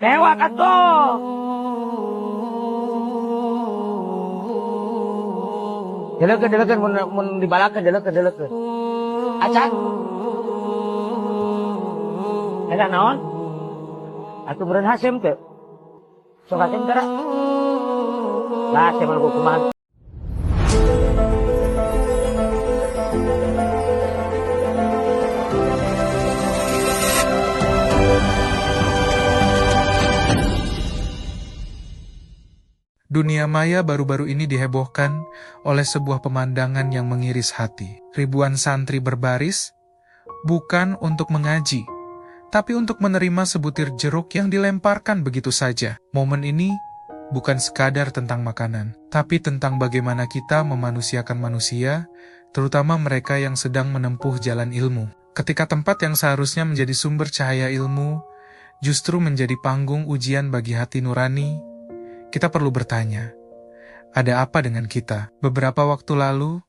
Tewa ka to! Delekeun mun dibalakeun delekeun. Acan. Eta naon? Atuh meureun Hasyim teu. Sok Hasyim tara. Lah Hasyim mah kumaha. Dunia maya baru-baru ini dihebohkan oleh sebuah pemandangan yang mengiris hati. Ribuan santri berbaris, bukan untuk mengaji, tapi untuk menerima sebutir jeruk yang dilemparkan begitu saja. Momen ini bukan sekadar tentang makanan, tapi tentang bagaimana kita memanusiakan manusia, terutama mereka yang sedang menempuh jalan ilmu. Ketika tempat yang seharusnya menjadi sumber cahaya ilmu, justru menjadi panggung ujian bagi hati nurani, kita perlu bertanya, ada apa dengan kita? Beberapa waktu lalu,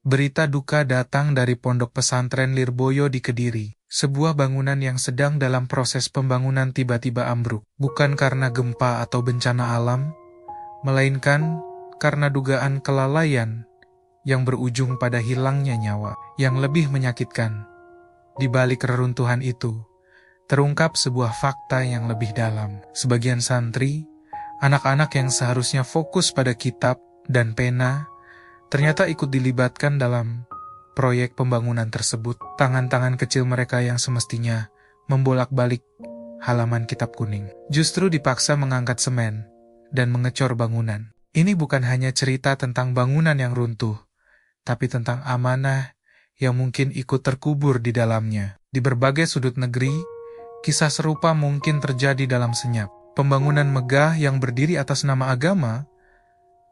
berita duka datang dari Pondok Pesantren Lirboyo di Kediri. Sebuah bangunan yang sedang dalam proses pembangunan tiba-tiba ambruk. Bukan karena gempa atau bencana alam, melainkan karena dugaan kelalaian yang berujung pada hilangnya nyawa. Yang lebih menyakitkan, di balik reruntuhan itu, terungkap sebuah fakta yang lebih dalam. Sebagian santri, anak-anak yang seharusnya fokus pada kitab dan pena, ternyata ikut dilibatkan dalam proyek pembangunan tersebut. Tangan-tangan kecil mereka yang semestinya membolak-balik halaman kitab kuning, justru dipaksa mengangkat semen dan mengecor bangunan. Ini bukan hanya cerita tentang bangunan yang runtuh, tapi tentang amanah yang mungkin ikut terkubur di dalamnya. Di berbagai sudut negeri, kisah serupa mungkin terjadi dalam senyap. Pembangunan megah yang berdiri atas nama agama,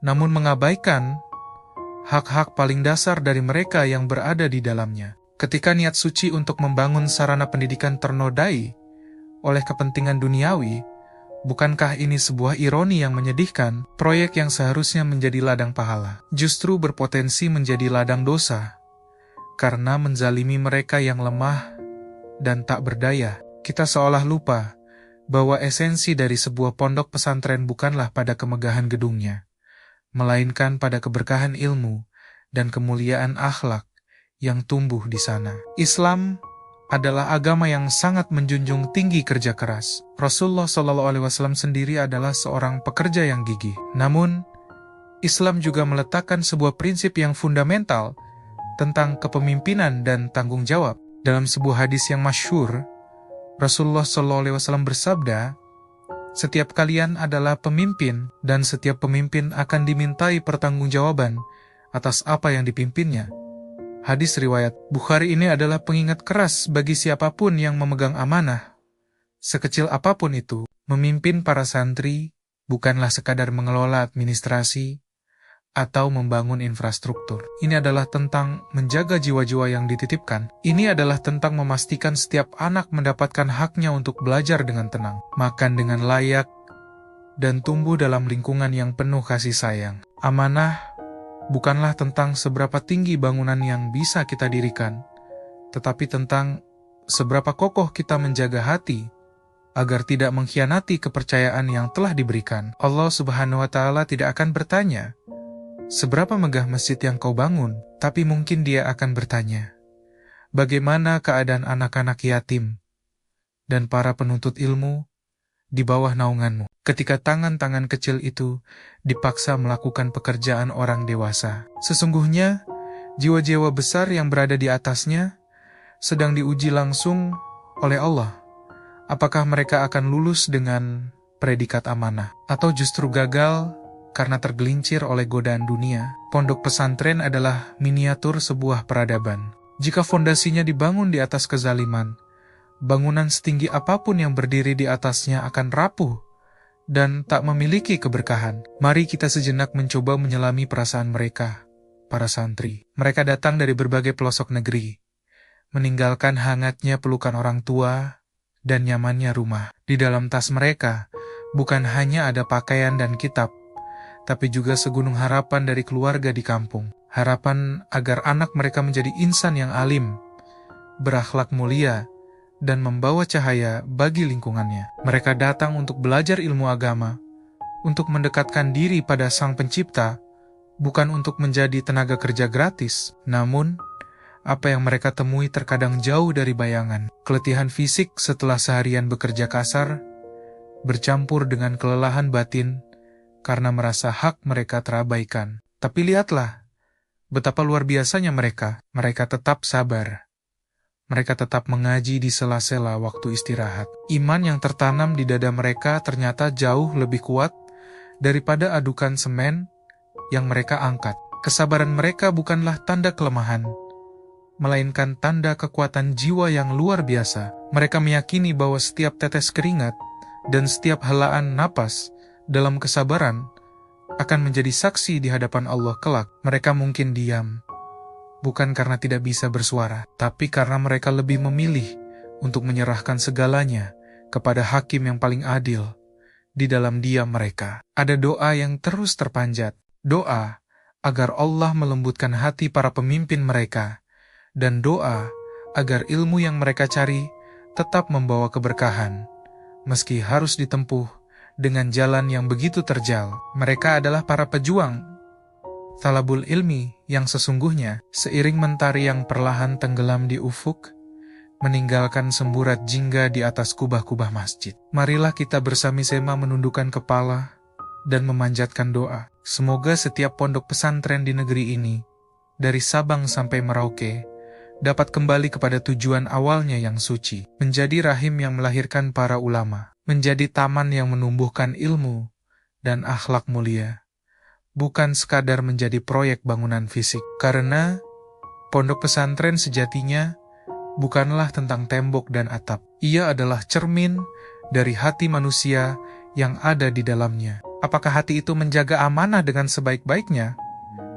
namun mengabaikan hak-hak paling dasar dari mereka yang berada di dalamnya. Ketika niat suci untuk membangun sarana pendidikan ternodai oleh kepentingan duniawi, bukankah ini sebuah ironi yang menyedihkan? Proyek yang seharusnya menjadi ladang pahala, justru berpotensi menjadi ladang dosa, karena menzalimi mereka yang lemah dan tak berdaya. Kita seolah lupa bahwa esensi dari sebuah pondok pesantren bukanlah pada kemegahan gedungnya, melainkan pada keberkahan ilmu dan kemuliaan akhlak yang tumbuh di sana. Islam adalah agama yang sangat menjunjung tinggi kerja keras. Rasulullah SAW sendiri adalah seorang pekerja yang gigih. Namun, Islam juga meletakkan sebuah prinsip yang fundamental tentang kepemimpinan dan tanggung jawab. Dalam sebuah hadis yang masyhur, Rasulullah SAW bersabda, setiap kalian adalah pemimpin dan setiap pemimpin akan dimintai pertanggungjawaban atas apa yang dipimpinnya. Hadis riwayat Bukhari ini adalah pengingat keras bagi siapapun yang memegang amanah. Sekecil apapun itu, memimpin para santri bukanlah sekadar mengelola administrasi atau membangun infrastruktur. Ini adalah tentang menjaga jiwa-jiwa yang dititipkan. Ini adalah tentang memastikan setiap anak mendapatkan haknya untuk belajar dengan tenang, makan dengan layak, dan tumbuh dalam lingkungan yang penuh kasih sayang. Amanah bukanlah tentang seberapa tinggi bangunan yang bisa kita dirikan, tetapi tentang seberapa kokoh kita menjaga hati agar tidak mengkhianati kepercayaan yang telah diberikan. Allah Subhanahu wa Ta'ala tidak akan bertanya, seberapa megah masjid yang kau bangun, tapi mungkin dia akan bertanya, bagaimana keadaan anak-anak yatim dan para penuntut ilmu di bawah naunganmu, ketika tangan-tangan kecil itu dipaksa melakukan pekerjaan orang dewasa. Sesungguhnya, jiwa-jiwa besar yang berada di atasnya sedang diuji langsung oleh Allah. Apakah mereka akan lulus dengan predikat amanah, atau justru gagal karena tergelincir oleh godaan dunia? Pondok pesantren adalah miniatur sebuah peradaban. Jika fondasinya dibangun di atas kezaliman, bangunan setinggi apapun yang berdiri di atasnya akan rapuh dan tak memiliki keberkahan. Mari kita sejenak mencoba menyelami perasaan mereka, para santri. Mereka datang dari berbagai pelosok negeri, meninggalkan hangatnya pelukan orang tua dan nyamannya rumah. Di dalam tas mereka, bukan hanya ada pakaian dan kitab, tapi juga segunung harapan dari keluarga di kampung. Harapan agar anak mereka menjadi insan yang alim, berakhlak mulia, dan membawa cahaya bagi lingkungannya. Mereka datang untuk belajar ilmu agama, untuk mendekatkan diri pada Sang Pencipta, bukan untuk menjadi tenaga kerja gratis. Namun, apa yang mereka temui terkadang jauh dari bayangan. Keletihan fisik setelah seharian bekerja kasar, bercampur dengan kelelahan batin karena merasa hak mereka terabaikan. Tapi lihatlah, betapa luar biasanya mereka. Mereka tetap sabar. Mereka tetap mengaji di sela-sela waktu istirahat. Iman yang tertanam di dada mereka ternyata jauh lebih kuat daripada adukan semen yang mereka angkat. Kesabaran mereka bukanlah tanda kelemahan, melainkan tanda kekuatan jiwa yang luar biasa. Mereka meyakini bahwa setiap tetes keringat dan setiap helaan napas dalam kesabaran akan menjadi saksi di hadapan Allah kelak. Mereka mungkin diam, bukan karena tidak bisa bersuara, tapi karena mereka lebih memilih untuk menyerahkan segalanya kepada Hakim yang paling adil. Di dalam diam mereka, ada doa yang terus terpanjat. Doa agar Allah melembutkan hati para pemimpin mereka, dan doa agar ilmu yang mereka cari tetap membawa keberkahan, meski harus ditempuh dengan jalan yang begitu terjal. Mereka adalah para pejuang talabul ilmi yang sesungguhnya. Seiring mentari yang perlahan tenggelam di ufuk, meninggalkan semburat jingga di atas kubah-kubah masjid, marilah kita bersama-sama menundukkan kepala dan memanjatkan doa. Semoga setiap pondok pesantren di negeri ini, dari Sabang sampai Merauke, dapat kembali kepada tujuan awalnya yang suci, menjadi rahim yang melahirkan para ulama, menjadi taman yang menumbuhkan ilmu dan akhlak mulia, bukan sekadar menjadi proyek bangunan fisik. Karena pondok pesantren sejatinya bukanlah tentang tembok dan atap. Ia adalah cermin dari hati manusia yang ada di dalamnya. Apakah hati itu menjaga amanah dengan sebaik-baiknya,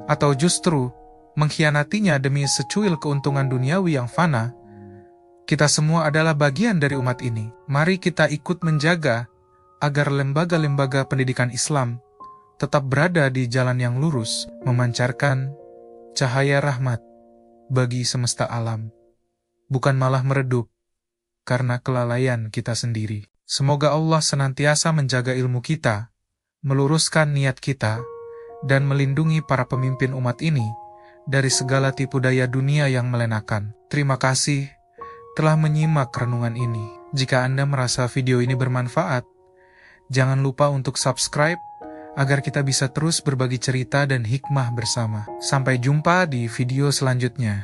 atau justru mengkhianatinya demi secuil keuntungan duniawi yang fana? Kita semua adalah bagian dari umat ini. Mari kita ikut menjaga agar lembaga-lembaga pendidikan Islam tetap berada di jalan yang lurus, memancarkan cahaya rahmat bagi semesta alam, bukan malah meredup karena kelalaian kita sendiri. Semoga Allah senantiasa menjaga ilmu kita, meluruskan niat kita, dan melindungi para pemimpin umat ini dari segala tipu daya dunia yang melenakan. Terima kasih telah menyimak renungan ini. Jika Anda merasa video ini bermanfaat, jangan lupa untuk subscribe agar kita bisa terus berbagi cerita dan hikmah bersama. Sampai jumpa di video selanjutnya.